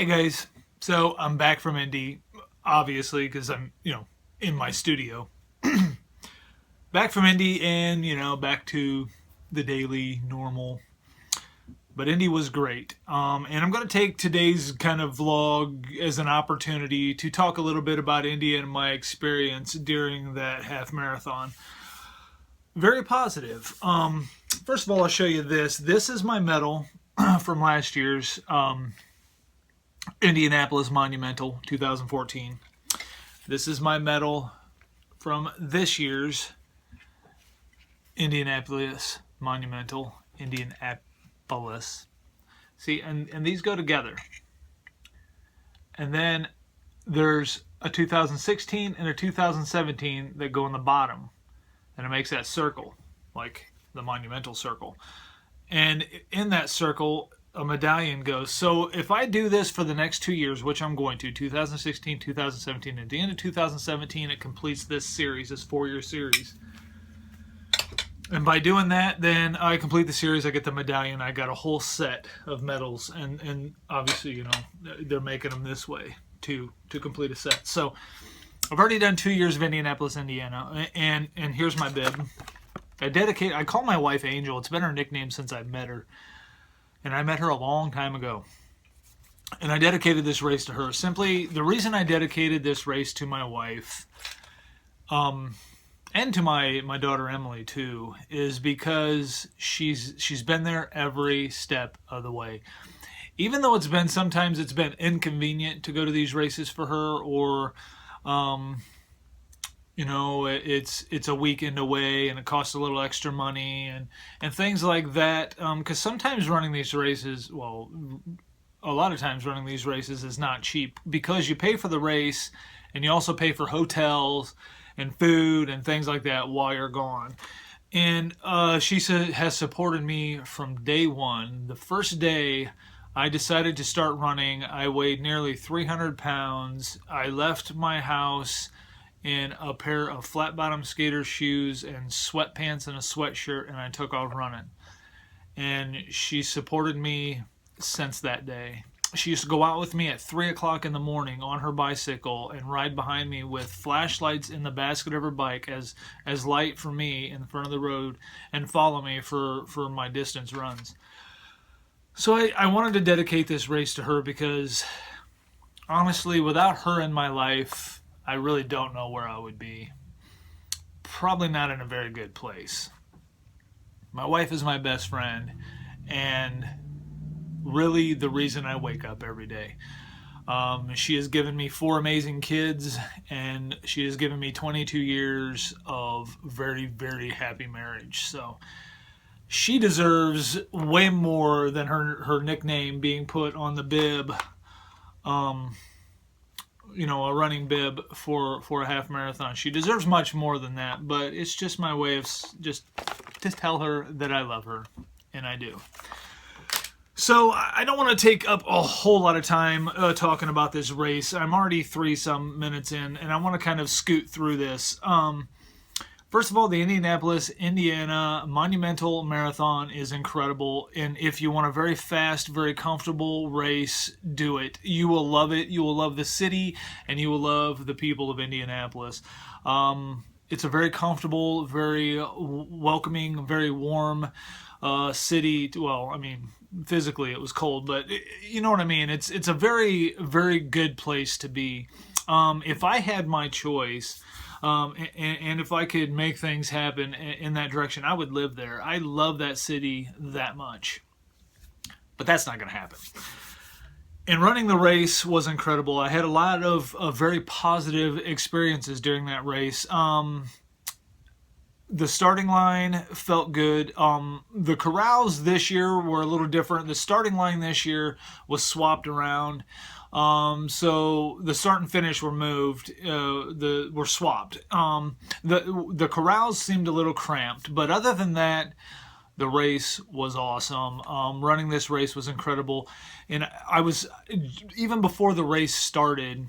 guys, so I'm back from Indy, obviously, because I'm, in my studio. Back from Indy and, back to the daily normal. But Indy was great. And I'm going to take today's kind of vlog as an opportunity to talk a little bit about Indy and my experience during that half marathon. Very positive. First of all, I'll show you this. This is my medal from last year's Indianapolis Monumental 2014. This is my medal from this year's Indianapolis Monumental, Indianapolis. See, and these go together. And then there's a 2016 and a 2017 that go in the bottom. And it makes that circle, like the monumental circle. And in that circle, a medallion goes. So if I do this for the next 2 years, which I'm going to, 2016, 2017, at the end of 2017, it completes this series, this 4-year series. And by doing that, then I complete the series, I get the medallion, I got a whole set of medals, and obviously, they're making them this way to complete a set. So I've already done 2 years of Indianapolis, Indiana, and here's my bib. I call my wife Angel. It's been her nickname since I met her. And I met her a long time ago. And I dedicated this race to her. Simply, the reason I dedicated this race to my wife, and to my daughter Emily too, is because she's been there every step of the way. Even though sometimes it's been inconvenient to go to these races for her, or it's a weekend away and it costs a little extra money and things like that. Because sometimes running these races, a lot of times running these races is not cheap, because you pay for the race and you also pay for hotels and food and things like that while you're gone. And she has supported me from day one. The first day I decided to start running, I weighed nearly 300 pounds. I left my house in a pair of flat-bottom skater shoes and sweatpants and a sweatshirt, and I took off running. And she supported me since that day. She used to go out with me at 3 o'clock in the morning on her bicycle and ride behind me with flashlights in the basket of her bike as light for me in the front of the road, and follow me for my distance runs. So I wanted to dedicate this race to her, because honestly, without her in my life, I really don't know where I would be. Probably not in a very good place. My wife is my best friend, and really the reason I wake up every day. She has given me 4 amazing kids, and she has given me 22 years of very, very happy marriage. So she deserves way more than her nickname being put on the bib. A running bib for a half marathon. She deserves much more than that, but it's just my way of just to tell her that I love her, and I do. So I don't want to take up a whole lot of time talking about this race. I'm already 3-some minutes in, and I want to kind of scoot through this. First of all, the Indianapolis, Indiana Monumental Marathon is incredible, and if you want a very fast, very comfortable race, do it. You will love it. You will love the city, and you will love the people of Indianapolis. It's a very comfortable, very welcoming, very warm city. Physically it was cold, but you know what I mean. It's a very, very good place to be. If I had my choice, and if I could make things happen in that direction, I would live there. I love that city that much. But that's not going to happen. And running the race was incredible. I had a lot of very positive experiences during that race. The starting line felt good. The corrals this year were a little different. The starting line this year was swapped around. So the start and finish were moved, were swapped. The corrals seemed a little cramped, but other than that, the race was awesome. Running this race was incredible. And even before the race started,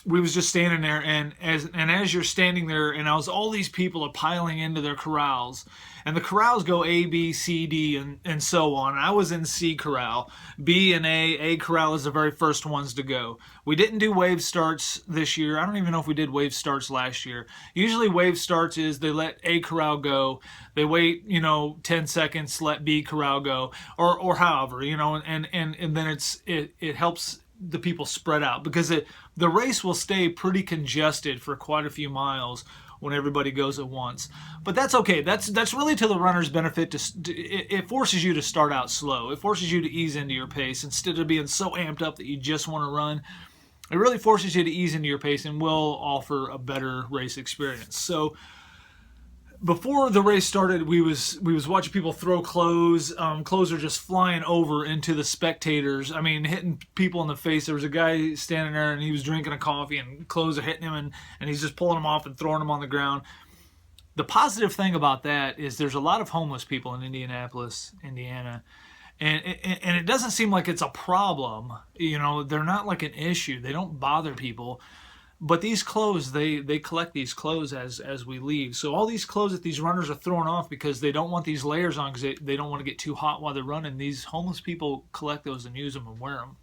we was just standing there, and as you're standing there, and all these people are piling into their corrals, and the corrals go A, B, C, D, and so on. I was in C corral. B and A corral is the very first ones to go. We didn't do wave starts this year. I don't even know if we did wave starts last year. Usually wave starts is they let A corral go, they wait 10 seconds, let B corral go, or however, and then it helps the people spread out, because the race will stay pretty congested for quite a few miles when everybody goes at once. But that's okay. That's really to the runner's benefit. It forces you to start out slow. It forces you to ease into your pace instead of being so amped up that you just want to run. It really forces you to ease into your pace and will offer a better race experience. So before the race started, we was watching people throw clothes. Clothes are just flying over into the spectators. I mean, hitting people in the face. There was a guy standing there, and he was drinking a coffee, and clothes are hitting him, and he's just pulling them off and throwing them on the ground. The positive thing about that is there's a lot of homeless people in Indianapolis, Indiana, and it doesn't seem like it's a problem. They're not like an issue. They don't bother people. But these clothes, they collect these clothes as we leave. So all these clothes that these runners are throwing off because they don't want these layers on, because they don't want to get too hot while they're running, these homeless people collect those and use them and wear them.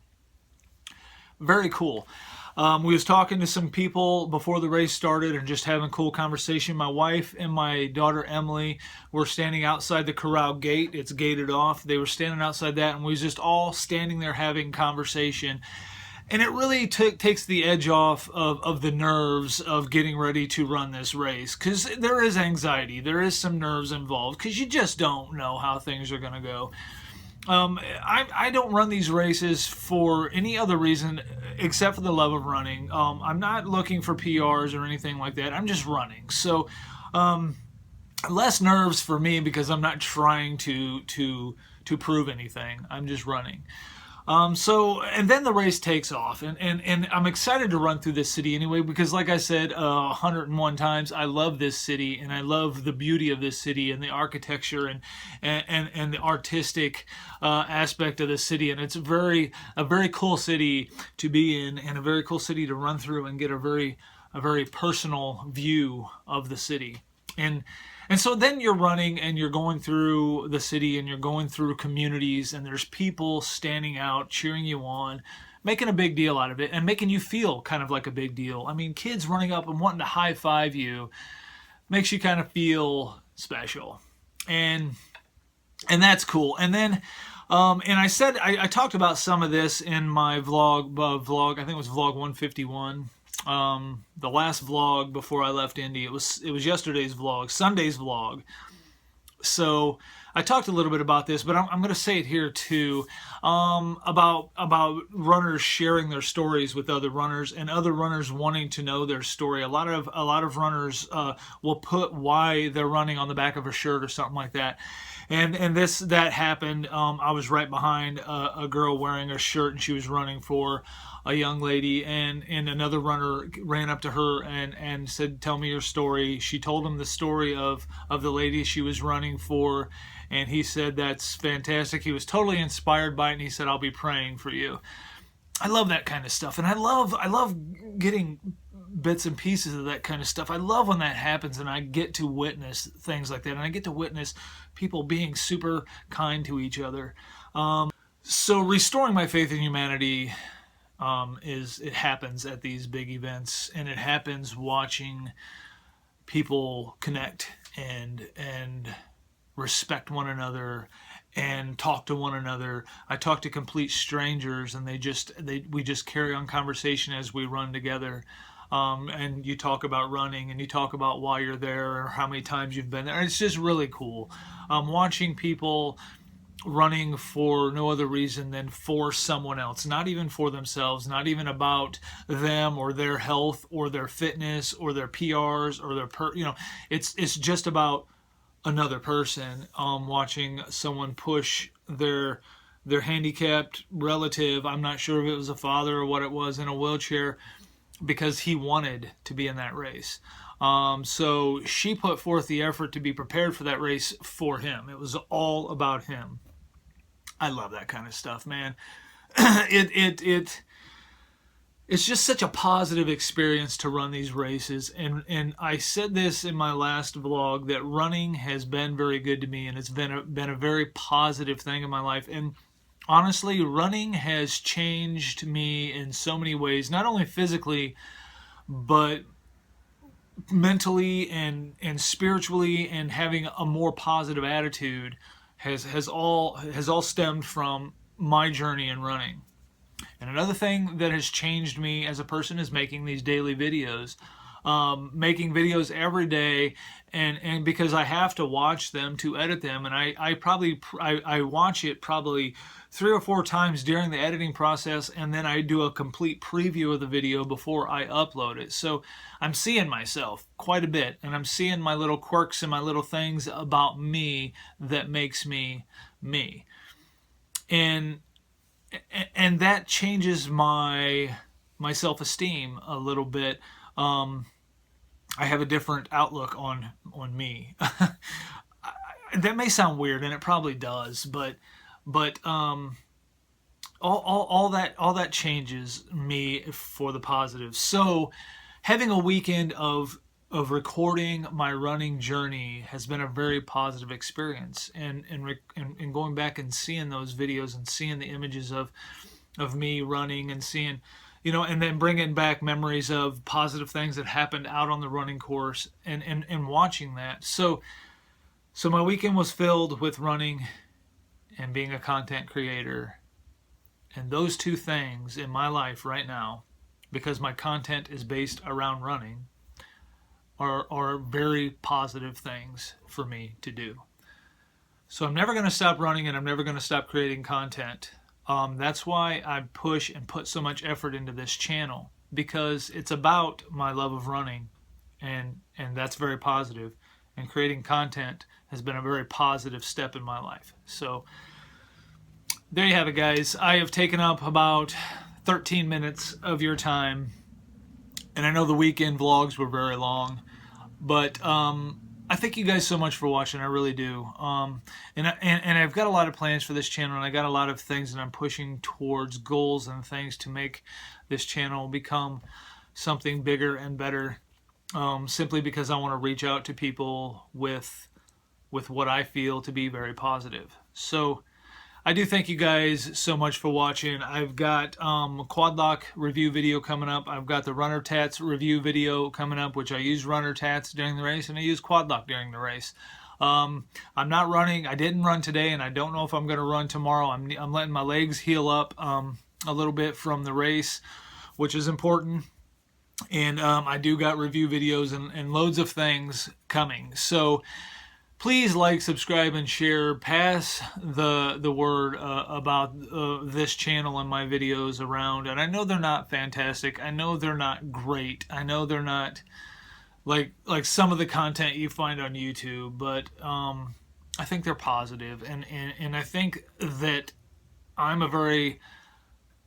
Very cool. We was talking to some people before the race started and just having a cool conversation. My wife and my daughter Emily were standing outside the corral gate. It's gated off. They were standing outside that, and we was just all standing there having conversation. And it really takes the edge off of the nerves of getting ready to run this race, because there is anxiety. There is some nerves involved, because you just don't know how things are going to go. I don't run these races for any other reason except for the love of running. I'm not looking for PRs or anything like that. I'm just running. So less nerves for me, because I'm not trying to prove anything. I'm just running. And then the race takes off, and I'm excited to run through this city anyway, because like I said 101 times, I love this city, and I love the beauty of this city and the architecture and the artistic aspect of the city, and it's a very cool city to be in, and a very cool city to run through and get a very personal view of the city. And so then you're running, and you're going through the city, and you're going through communities, and there's people standing out, cheering you on, making a big deal out of it, and making you feel kind of like a big deal. I mean, kids running up and wanting to high five you makes you kind of feel special. And that's cool. And then, and I said, I talked about some of this in my vlog, I think it was vlog 151. The last vlog before I left Indy. It was yesterday's vlog, Sunday's vlog. So I talked a little bit about this, but I'm going to say it here too, about runners sharing their stories with other runners, and other runners wanting to know their story. A lot of runners will put why they're running on the back of a shirt or something like that. And that happened. I was right behind a girl wearing a shirt, and she was running for a young lady, and another runner ran up to her and said, "Tell me your story." She told him the story of the lady she was running for, and he said, "That's fantastic." He was totally inspired by it, and he said, "I'll be praying for you." I love that kind of stuff, and I love getting bits and pieces of that kind of stuff. I love when that happens, and I get to witness things like that, and I get to witness people being super kind to each other. So restoring my faith in humanity, it happens at these big events, and it happens watching people connect and respect one another and talk to one another. I talk to complete strangers, and we just carry on conversation as we run together. And you talk about running, and you talk about why you're there or how many times you've been there. It's just really cool. Watching people running for no other reason than for someone else, not even for themselves, not even about them or their health or their fitness or their PRs or it's just about another person. Watching someone push their handicapped relative, I'm not sure if it was a father or what it was, in a wheelchair, because he wanted to be in that race. So she put forth the effort to be prepared for that race for him. It was all about him. I love that kind of stuff, man. It it's just such a positive experience to run these races. And I said this in my last vlog, that running has been very good to me, and it's been a very positive thing in my life. And honestly, running has changed me in so many ways, not only physically, but mentally and spiritually, and having a more positive attitude has all stemmed from my journey in running. And another thing that has changed me as a person is making these daily videos. Making videos every day, and because I have to watch them to edit them, and I watch it probably 3 or 4 times during the editing process, and then I do a complete preview of the video before I upload it. So I'm seeing myself quite a bit, and I'm seeing my little quirks and my little things about me that makes me me. And that changes my self-esteem a little bit. I have a different outlook on me. That may sound weird, and it probably does, but all that changes me for the positive. So having a weekend of recording my running journey has been a very positive experience, and going back and seeing those videos and seeing the images of me running, and seeing, and then bringing back memories of positive things that happened out on the running course, and watching that. So my weekend was filled with running and being a content creator, and those two things in my life right now, because my content is based around running, are very positive things for me to do. So I'm never going to stop running, and I'm never going to stop creating content. That's why I push and put so much effort into this channel, because it's about my love of running, and that's very positive. And creating content has been a very positive step in my life. So there you have it, guys. I have taken up about 13 minutes of your time, and I know the weekend vlogs were very long, but I thank you guys so much for watching. I really do. And I've got a lot of plans for this channel, and I got a lot of things that I'm pushing towards, goals and things to make this channel become something bigger and better. Simply because I want to reach out to people with what I feel to be very positive. So I do thank you guys so much for watching. I've got a quad lock review video coming up. I've got the runner tats review video coming up, which I use runner tats during the race, and I use quad lock during the race. I'm not running. I didn't run today, and I don't know if I'm going to run tomorrow. I'm letting my legs heal up a little bit from the race, which is important. And I do got review videos and loads of things coming. So please like, subscribe, and share. Pass the word about this channel and my videos around. And I know they're not fantastic. I know they're not great. I know they're not like some of the content you find on YouTube. But I think they're positive. And I think that I'm a very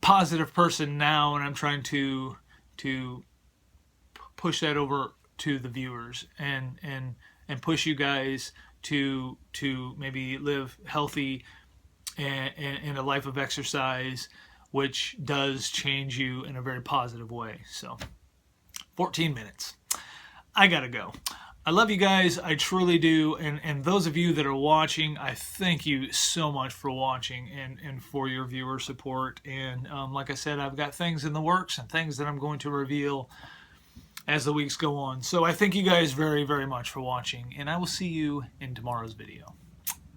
positive person now, and I'm trying to push that over to the viewers, and push you guys to maybe live healthy and a life of exercise, which does change you in a very positive way. So 14 minutes. I gotta go. I love you guys. I truly do. And those of you that are watching, I thank you so much for watching and for your viewer support. And like I said, I've got things in the works and things that I'm going to reveal as the weeks go on. So I thank you guys very, very much for watching, and I will see you in tomorrow's video.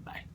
Bye.